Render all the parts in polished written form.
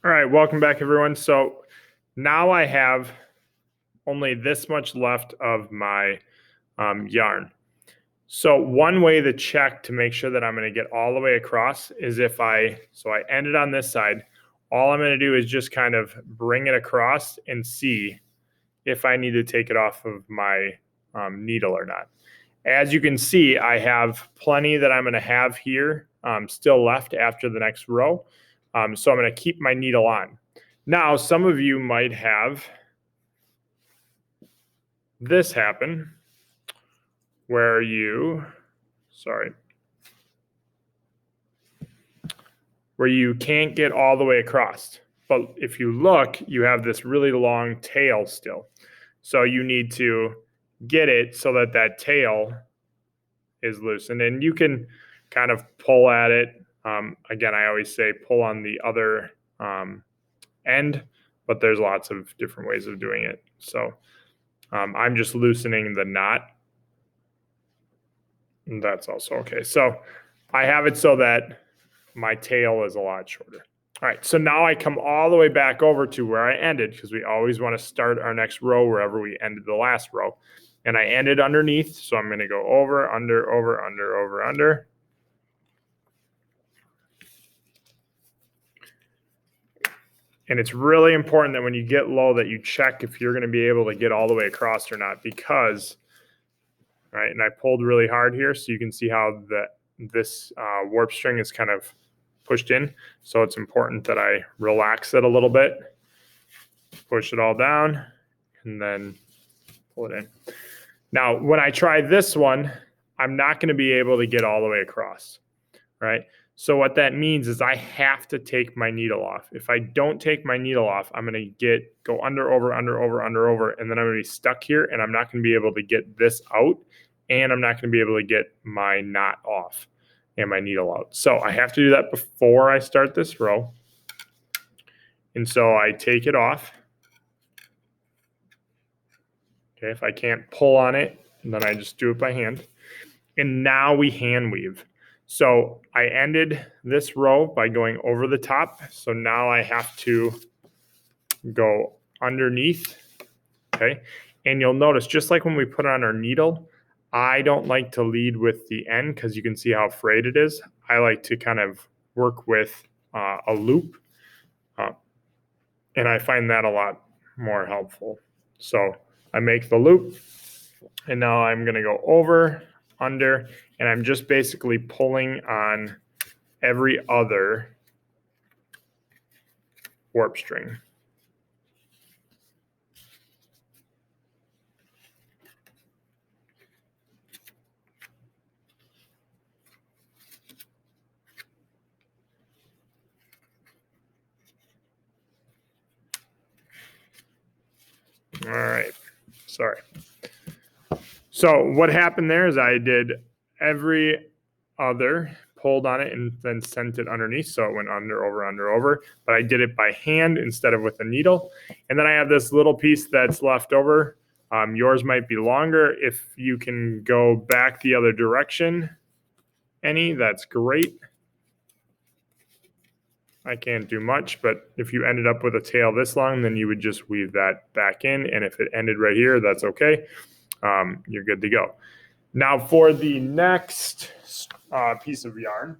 All right, welcome back everyone. So now I have only this much left of my yarn. So one way to check to make sure that I'm going to get all the way across is I ended on this side. All I'm going to do is just kind of bring it across and see if I need to take it off of my needle or not. As you can see, I have plenty that I'm going to have here still left after the next row. So I'm going to keep my needle on. Now, some of you might have this happen where you can't get all the way across. But if you look, you have this really long tail still. So you need to get it so that that tail is loosened. And you can kind of pull at it. Again, I always say pull on the other end, but there's lots of different ways of doing it. So I'm just loosening the knot. And that's also okay. So I have it so that my tail is a lot shorter. All right, so now I come all the way back over to where I ended because we always want to start our next row wherever we ended the last row. And I ended underneath, so I'm going to go over, under, over, under, over, under. And it's really important that when you get low that you check if you're going to be able to get all the way across or not because, right, and I pulled really hard here so you can see how this warp string is kind of pushed in. So it's important that I relax it a little bit, push it all down, and then pull it in. Now, when I try this one, I'm not going to be able to get all the way across, right? So what that means is I have to take my needle off. If I don't take my needle off, I'm going to go under, over, under, over, under, over, and then I'm going to be stuck here, and I'm not going to be able to get this out, and I'm not going to be able to get my knot off and my needle out. So I have to do that before I start this row. And so I take it off. Okay, if I can't pull on it, then I just do it by hand. And now we hand weave. So I ended this row by going over the top. So now I have to go underneath. Okay. And you'll notice, just like when we put on our needle, I don't like to lead with the end because you can see how frayed it is. I like to kind of work with a loop. And I find that a lot more helpful. So I make the loop, and now I'm going to go over, under, and I'm just basically pulling on every other warp string. All right, sorry. So what happened there is I did every other, pulled on it, and then sent it underneath. So it went under, over, under, over. But I did it by hand instead of with a needle. And then I have this little piece that's left over. Yours might be longer. If you can go back the other direction, that's great. I can't do much, but if you ended up with a tail this long, then you would just weave that back in. And if it ended right here, that's okay. You're good to go. Now for the next piece of yarn,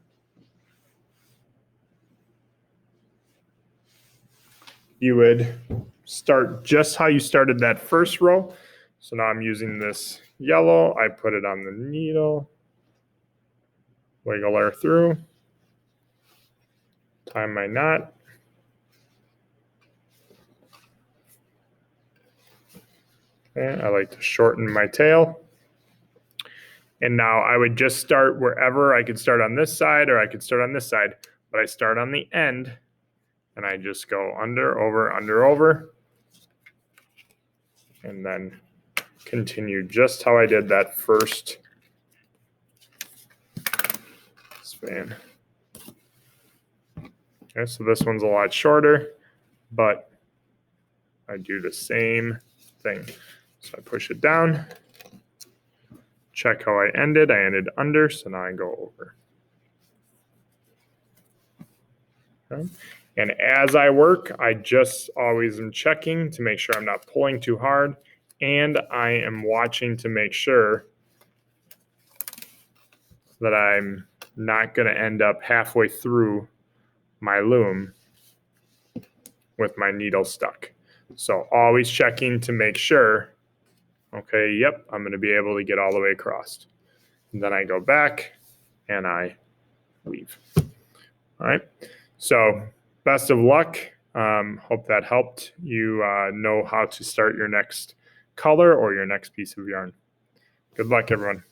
you would start just how you started that first row. So now I'm using this yellow. I put it on the needle, wiggle her through, tie my knot. Okay, I like to shorten my tail. And now I would just start wherever. I could start on this side or I could start on this side, but I start on the end and I just go under, over, and then continue just how I did that first span. Okay, so this one's a lot shorter, but I do the same thing. So I push it down, check how I ended. I ended under, so now I go over. Okay. And as I work, I just always am checking to make sure I'm not pulling too hard, and I am watching to make sure that I'm not going to end up halfway through my loom with my needle stuck. So always checking to make sure, okay, yep, I'm going to be able to get all the way across. And then I go back and I weave. All right. So best of luck. Hope that helped you know how to start your next color or your next piece of yarn. Good luck, everyone.